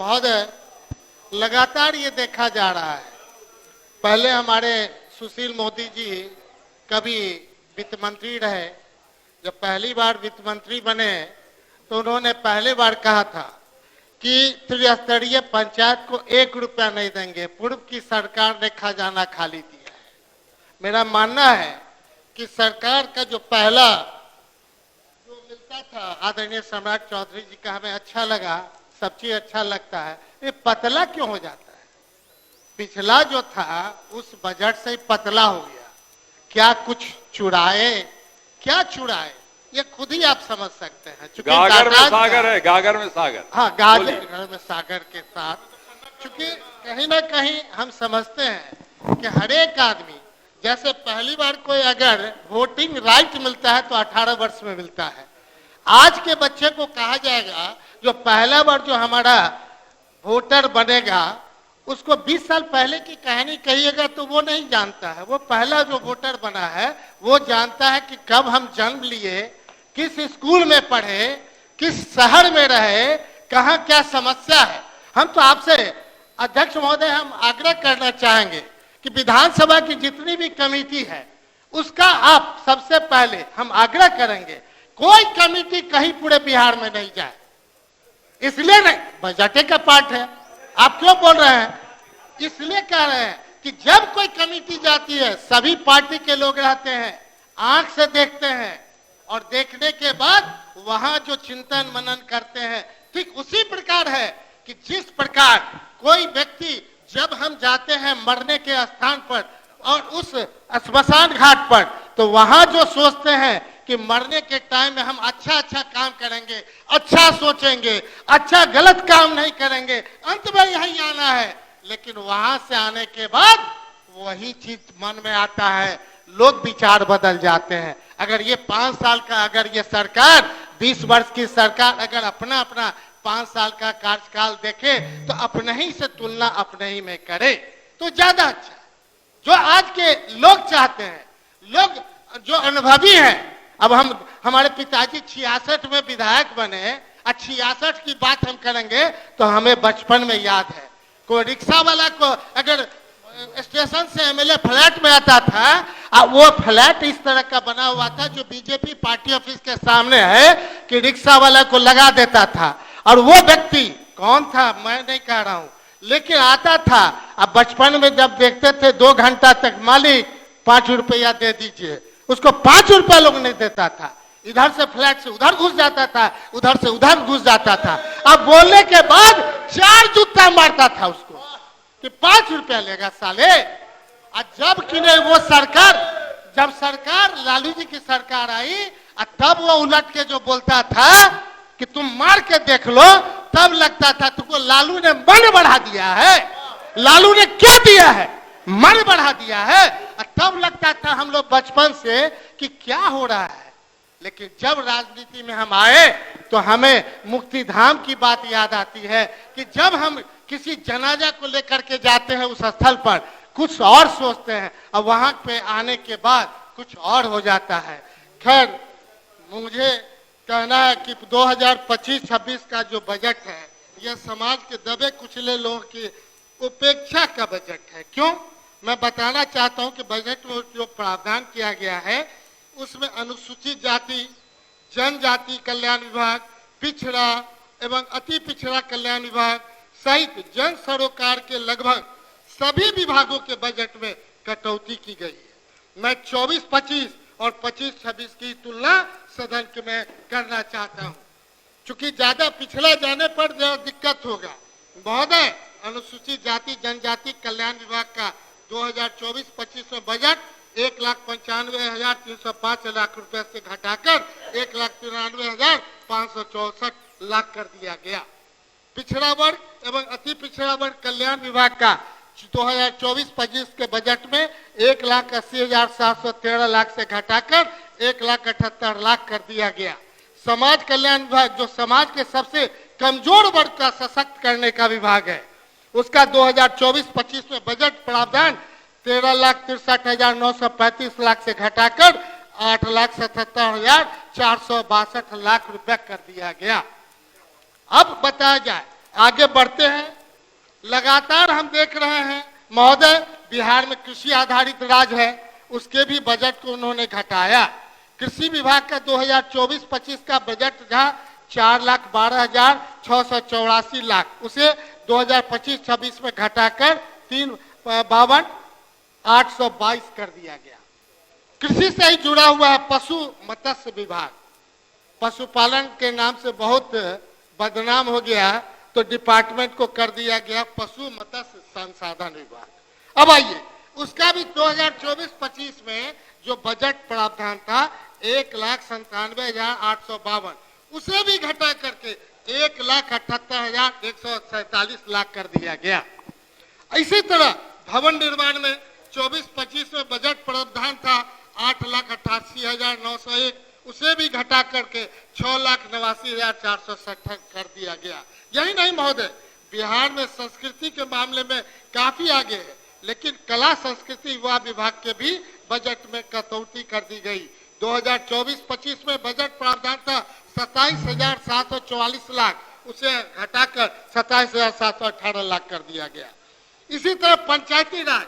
महोदय, लगातार ये देखा जा रहा है, पहले हमारे सुशील मोदी जी कभी वित्त मंत्री रहे, जब पहली बार वित्त मंत्री बने तो उन्होंने पहले बार कहा था कि त्रिस्तरीय पंचायत को 1 रुपया नहीं देंगे, पूर्व की सरकार ने खजाना खाली दिया है। मेरा मानना है कि सरकार का जो पहला जो मिलता था आदरणीय सम्राट चौधरी जी का हमें अच्छा लगा, सब चीज अच्छा लगता है, ये पतला क्यों हो जाता है? पिछला जो था उस बजट से ही पतला हो गया। क्या कुछ चुराए? क्या चुराए ये खुद ही आप समझ सकते हैं। गागर में सागर है, गागर में सागर। हाँ, गागर में सागर के साथ, चूंकि कहीं ना कहीं हम समझते हैं कि हर एक आदमी, जैसे पहली बार कोई अगर वोटिंग राइट मिलता है तो 18 वर्ष में मिलता है। आज के बच्चे को कहा जाएगा जो पहला बार जो हमारा वोटर बनेगा उसको 20 साल पहले की कहानी कहिएगा तो वो नहीं जानता है। वो पहला जो वोटर बना है वो जानता है कि कब हम जन्म लिए, किस स्कूल में पढ़े, किस शहर में रहे, कहाँ क्या समस्या है। हम तो आपसे अध्यक्ष महोदय हम आग्रह करना चाहेंगे कि विधानसभा की जितनी भी कमेटी है उसका आप सबसे पहले हम आग्रह करेंगे कोई कमेटी कहीं पूरे बिहार में नहीं जाए। इसलिए नहीं, बजट का पार्ट है, आप क्यों बोल रहे हैं? इसलिए कह रहे हैं कि जब कोई कमेटी जाती है सभी पार्टी के लोग रहते हैं, आंख से देखते हैं और देखने के बाद वहां जो चिंतन मनन करते हैं, ठीक उसी प्रकार है कि जिस प्रकार कोई व्यक्ति जब हम जाते हैं मरने के स्थान पर और उस श्मशान घाट पर तो वहां जो सोचते हैं कि मरने के टाइम में हम अच्छा काम करेंगे, अच्छा सोचेंगे, अच्छा गलत काम नहीं करेंगे, अंत में यही आना है। लेकिन वहां से आने के बाद वही चीज मन में आता है, लोग विचार बदल जाते हैं। अगर ये 5 साल का, अगर ये सरकार 20 वर्ष की सरकार अगर अपना 5 साल का कार्यकाल देखे तो अपने ही से तुलना अपने ही में करे तो ज्यादा अच्छा। जो आज के लोग चाहते हैं, लोग जो अनुभवी हैं, अब हमारे पिताजी 66 में विधायक बने और 66 की बात हम करेंगे तो हमें बचपन में याद है कोई रिक्शा वाला को अगर स्टेशन से एमएलए फ्लैट में आता था, वो फ्लैट इस तरह का बना हुआ था जो बीजेपी पार्टी ऑफिस के सामने है कि रिक्शा वाला को लगा देता था। और वो व्यक्ति कौन था मैं नहीं कह रहा हूं, लेकिन आता था। अब बचपन में जब देखते थे 2 घंटा तक मालिक 5 रुपया दे दीजिए, उसको 5 रुपया लोग नहीं देता था। इधर से फ्लैट से उधर घुस जाता था, उधर से उधर घुस जाता था। अब बोलने के बाद 4 जूता मारता था उसको कि 5 रुपया लेगा साले। और जब कि नहीं वो सरकार, जब सरकार लालू जी की सरकार आई तब वो उलट के जो बोलता था कि तुम मार के देख लो, तब लगता था तुमको लालू ने मन बढ़ा दिया है। लालू ने क्या दिया है? मन बढ़ा दिया है। तब लगता था हम लोग बचपन से कि क्या हो रहा है। लेकिन जब राजनीति में हम आए तो हमें मुक्तिधाम की बात याद आती है कि जब हम किसी जनाजा को लेकर के जाते हैं उस स्थल पर कुछ और सोचते हैं और वहां पे आने के बाद कुछ और हो जाता है। खैर, मुझे कहना है कि 2025-26 का जो बजट है यह समाज के दबे कुचले लोगों की उपेक्षा का बजट है। क्यों? मैं बताना चाहता हूं कि बजट में जो प्रावधान किया गया है उसमें अनुसूचित जाति, जनजाति कल्याण विभाग, पिछड़ा एवं अति पिछड़ा कल्याण विभाग सहित जन सरोकार के लगभग सभी विभागों के बजट में कटौती की गई है। मैं 24-25 और 25-26 की तुलना सदन में करना चाहता हूं, चूंकि ज्यादा पिछड़ा जाने पर ज्यादा दिक्कत होगा। महोदय, अनुसूचित जाति जनजाति कल्याण विभाग का 2024-25 में बजट 1,95,305 लाख रुपए से घटाकर 1,93,564 लाख कर दिया गया। पिछड़ा वर्ग एवं अति पिछड़ा वर्ग कल्याण विभाग का 2024-25 के बजट में 1,80,713 लाख से घटाकर 1,78 लाख कर दिया गया। समाज कल्याण विभाग जो समाज के सबसे कमजोर वर्ग का सशक्त करने का विभाग है, उसका 2024-25 में बजट प्रावधान 13,63,935 लाख से घटाकर 8,77,462 लाख रुपए कर दिया गया। अब बताया जाए आगे बढ़ते हैं। लगातार हम देख रहे हैं महोदय, बिहार में कृषि आधारित राज्य है, उसके भी बजट को उन्होंने घटाया। कृषि विभाग का 2024-25 का बजट जहां 4,12,684 लाख, उसे 2025-26 में घटाकर 3,52,822 कर दिया गया। कृषि से ही जुड़ा हुआ है पशु मत्स्य विभाग, पशुपालन के नाम से बहुत बदनाम हो गया, तो डिपार्टमेंट को कर दिया गया पशु मत्स्य संसाधन विभाग। अब आइए, उसका भी 2024-25 में जो बजट प्रावधान था 1,97,852, उसे भी घटा करके 1,78,147 लाख कर दिया गया। इसी तरह भवन निर्माण में 24-25 में बजट प्रावधान था 8,88,901, उसे भी घटा करके 6,89,467 कर दिया गया। यही नहीं महोदय, बिहार में संस्कृति के मामले में काफी आगे है, लेकिन कला संस्कृति युवा विभाग के भी बजट में कटौती कर दी गई। 2024-25 में बजट प्रावधान था 27,744 लाख, उसे घटाकर 27,718 लाख कर दिया गया। इसी तरह पंचायती राज,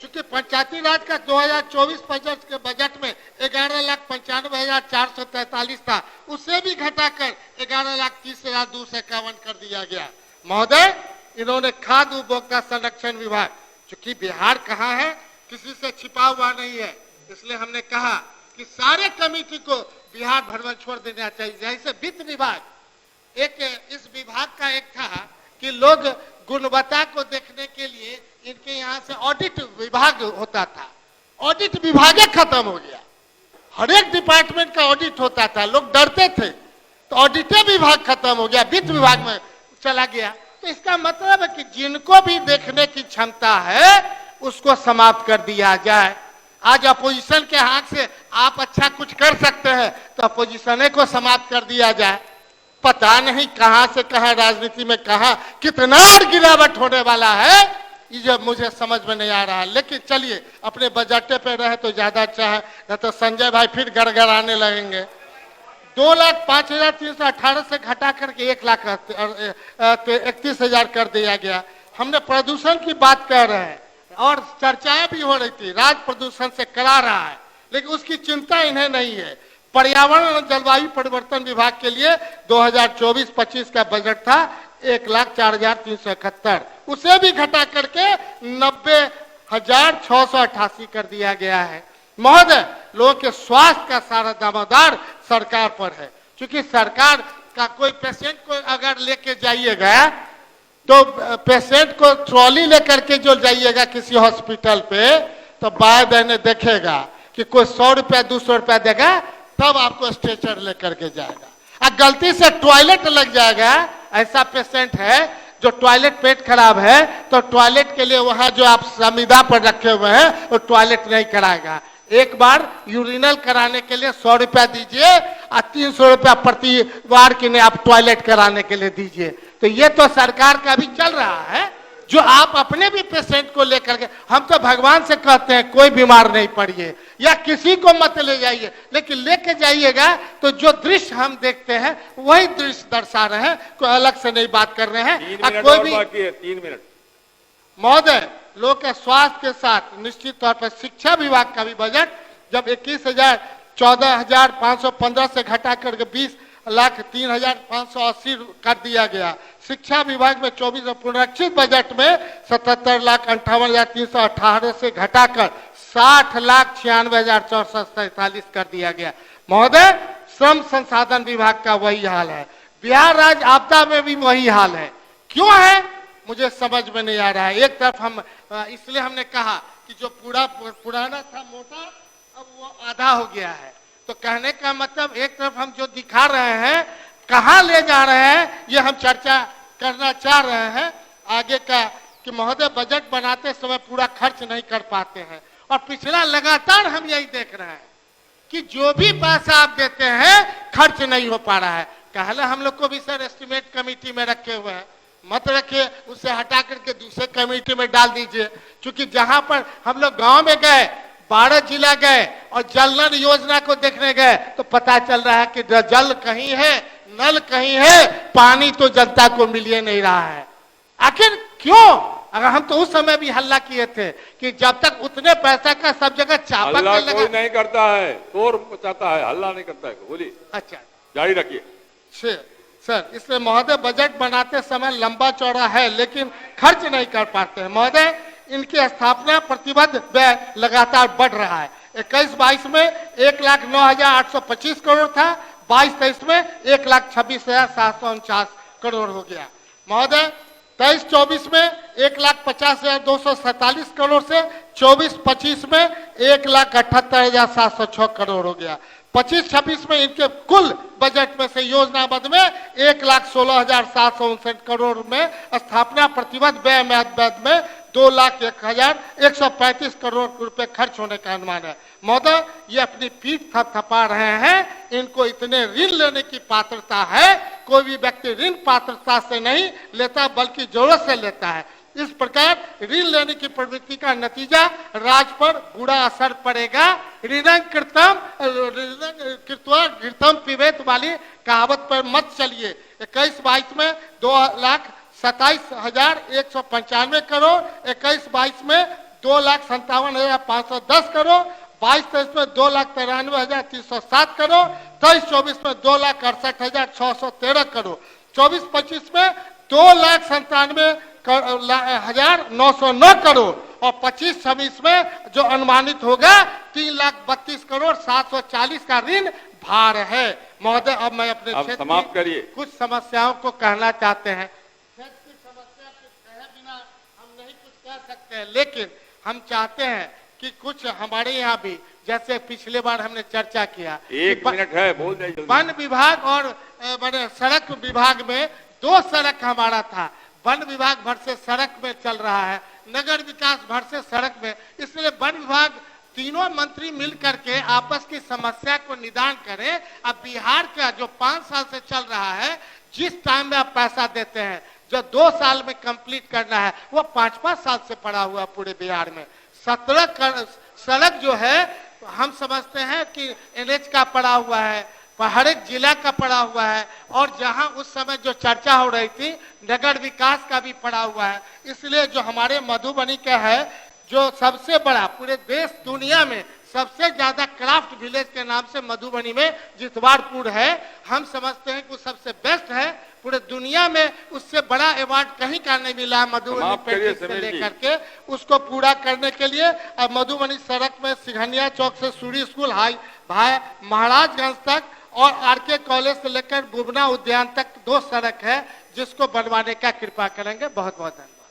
चूंकि पंचायती राज का 2024-25 के बजट में 11,95,443 था, उसे भी घटाकर 11,30,251 कर दिया गया। महोदय, इन्होंने खाद्य उपभोक्ता संरक्षण विभाग, चूंकि बिहार कहाँ है, किसी से छिपा हुआ नहीं है, इसलिए हमने कहा कि सारे कमेटी को बिहार भर में छोड़ देना चाहिए। जैसे वित्त विभाग, एक इस विभाग का एक था कि लोग गुणवत्ता को देखने के लिए इनके यहाँ से ऑडिट विभाग होता था, ऑडिट विभाग खत्म हो गया। हर एक डिपार्टमेंट का ऑडिट होता था, लोग डरते थे, तो ऑडिट विभाग खत्म हो गया, वित्त विभाग में चला गया। तो इसका मतलब है कि जिनको भी देखने की क्षमता है उसको समाप्त कर दिया जाए। आज अपोजिशन के हाथ से आप अच्छा कुछ कर सकते हैं, तो अपोजिशन को समाप्त कर दिया जाए। पता नहीं कहां से कहां राजनीति में कहां कितना गिरावट होने वाला है, ये मुझे समझ में नहीं आ रहा है। लेकिन चलिए, अपने बजट पे रहे तो ज्यादा अच्छा है, न तो संजय भाई फिर गड़गड़ाने लगेंगे। 2,05,318 से घटा करके 1,31,000 कर दिया गया। हमने प्रदूषण की बात कर रहे हैं और चर्चाएं भी हो रही थी, राज्य प्रदूषण से करा रहा है, लेकिन उसकी चिंता इन्हें नहीं है। पर्यावरण और जलवायु परिवर्तन विभाग के लिए 2024-25 का बजट था 1,04,371, उसे भी घटा करके 90,688 कर दिया गया है। महोदय, लोगों के स्वास्थ्य का सारा दामोदार सरकार पर है, क्योंकि सरकार का कोई पेशेंट को अगर लेके जाइएगा तो पेशेंट को ट्रॉली लेकर के जो जाइएगा किसी हॉस्पिटल पे, तो बाएं दाहिने देखेगा कि कोई 100 रुपया 200 रुपया देगा, तब आपको स्ट्रेचर लेकर के जाएगा। और गलती से टॉयलेट लग जाएगा, ऐसा पेशेंट है जो टॉयलेट पेट खराब है, तो टॉयलेट के लिए वहां जो आप संविदा पर रखे हुए हैं वो टॉयलेट नहीं कराएगा। एक बार यूरिनल कराने के लिए 100 रुपया दीजिए और 300 रुपया प्रति बार के लिए आप टॉयलेट कराने के लिए दीजिए। तो ये तो सरकार का भी चल रहा है, जो आप अपने भी पेशेंट को लेकर के, हम तो भगवान से कहते हैं कोई बीमार नहीं पड़िए या किसी को मत ले जाइए, लेकिन लेके जाइएगा तो जो दृश्य हम देखते हैं वही दृश्य दर्शा रहे हैं, कोई अलग से नहीं बात कर रहे हैं। 3 मिनट कोई और भी बाकी है, 3 मिनट। महोदय, लोग के स्वास्थ्य के साथ निश्चित तौर पर शिक्षा विभाग का भी बजट जब 14,515 से घटा करके 20,03,580 कर दिया गया। शिक्षा विभाग में 24 पुनरीक्षित बजट में 77,58,318 से घटाकर 60,96,443 कर दिया गया। महोदय, श्रम संसाधन विभाग का वही हाल है, बिहार राज्य आपदा में भी वही हाल है। क्यों है मुझे समझ में नहीं आ रहा है। एक तरफ हम इसलिए हमने कहा कि जो पुराना था मोटा, अब वो आधा हो गया है। तो कहने का मतलब एक तरफ हम जो दिखा रहे हैं, कहाँ ले जा रहे हैं, ये हम चर्चा करना चाह रहे हैं आगे का, कि महोदय बजट बनाते समय पूरा खर्च नहीं कर पाते हैं। और पिछला लगातार हम यही देख रहे हैं कि जो भी पैसा आप देते हैं खर्च नहीं हो पा रहा है। कहले हम लोग को भी सर एस्टिमेट कमेटी में रखे हुए हैं, मत रखिए, उसे हटा करके दूसरे कमेटी में डाल दीजिए। क्योंकि जहां पर हम लोग गांव में गए, 12 जिला गए और जल नल योजना को देखने गए, तो पता चल रहा है कि जल कहीं है नल कहीं है, पानी तो जनता को मिल ही नहीं रहा है। आखिर क्यों? अगर हम तो उस समय भी हल्ला किए थे कि जब तक उतने पैसा का सब जगह चापक हल्ला लगा। कोई नहीं करता है, शोर मचाता है, हल्ला नहीं करता है। बोलिए, अच्छा जारी रखिए। सर, इसलिए महोदय बजट बनाते समय लंबा चौड़ा है लेकिन खर्च नहीं कर पाते हैं। महोदय, इनकी स्थापना प्रतिबद्ध व्यय लगातार बढ़ रहा है। 21-22 में 1,09,825 करोड़ था, 22-23 में 1,26,749 करोड़ हो गया। महोदय, 23-24 में 1,50,247 करोड़ से 24-25 में 1,78,706 करोड़ हो गया। 25-26 में इनके कुल बजट में से योजनाबद्ध में 1,16,759 करोड़ में स्थापना प्रतिबद्ध व्यय में 2,01,135 करोड़ रुपए खर्च होने का अनुमान है। महोदय, ये अपनी पीठ थपथपा रहे हैं, इनको इतने ऋण लेने की पात्रता है। कोई भी व्यक्ति ऋण पात्रता से नहीं लेता बल्कि जरूरत से लेता है। इस प्रकार ऋण लेने की प्रवृत्ति का नतीजा राज्य पर बुरा असर पड़ेगा। ऋणं कृत्वा घृतम पिबेत वाली कहावत पर मत चलिए। 21-22 में 2,27,195 करोड़, 21-22 में 2,57,510 करोड़, 22-23 में 2,93,307 करोड़, 23-24 में 2,68,613 करोड़, 24-25 में 2,97,909 करोड़ और 25-26 में जो अनुमानित होगा 3,32 करोड़ 740 का ऋण भार है। महोदय, अब मैं अपने क्षेत्र समाप्त करिए। कुछ समस्याओं को कहना चाहते हैं। समस्या के कहे बिना हम नहीं कुछ कह सकते हैं, लेकिन हम चाहते हैं कि कुछ हमारे यहाँ भी, जैसे पिछले बार हमने चर्चा किया, 1 मिनट है, बोल जाइए। वन विभाग और सड़क विभाग में 2 सड़क हमारा था। वन विभाग भर से सड़क में चल रहा है, नगर विकास भर से सड़क में। इसलिए वन विभाग तीनों मंत्री मिल करके आपस की समस्या को निदान करें। अब बिहार का जो 5 साल से चल रहा है, जिस टाइम में आप पैसा देते हैं, जो 2 साल में कंप्लीट करना है, वो 5-5 साल से पड़ा हुआ पूरे बिहार में। 17 सड़क जो है हम समझते हैं कि NH का पड़ा हुआ है, हर एक जिला का पड़ा हुआ है, और जहां उस समय जो चर्चा हो रही थी नगर विकास का भी पड़ा हुआ है। इसलिए जो हमारे मधुबनी का है, जो सबसे बड़ा पूरे देश दुनिया में सबसे ज्यादा क्राफ्ट विलेज के नाम से मधुबनी में जितवारपुर है, हम समझते हैं कि वो सबसे बेस्ट है पूरे दुनिया में। उससे बड़ा अवार्ड कहीं का नहीं मिला मधुबनी पेंटिंग से लेकर के। उसको पूरा करने के लिए अब मधुबनी सड़क में सिंघनिया चौक से सूरी स्कूल हाई भाई महाराजगंज तक और RK कॉलेज से लेकर बुबना उद्यान तक 2 सड़क है, जिसको बनवाने का कृपा करेंगे। बहुत बहुत धन्यवाद।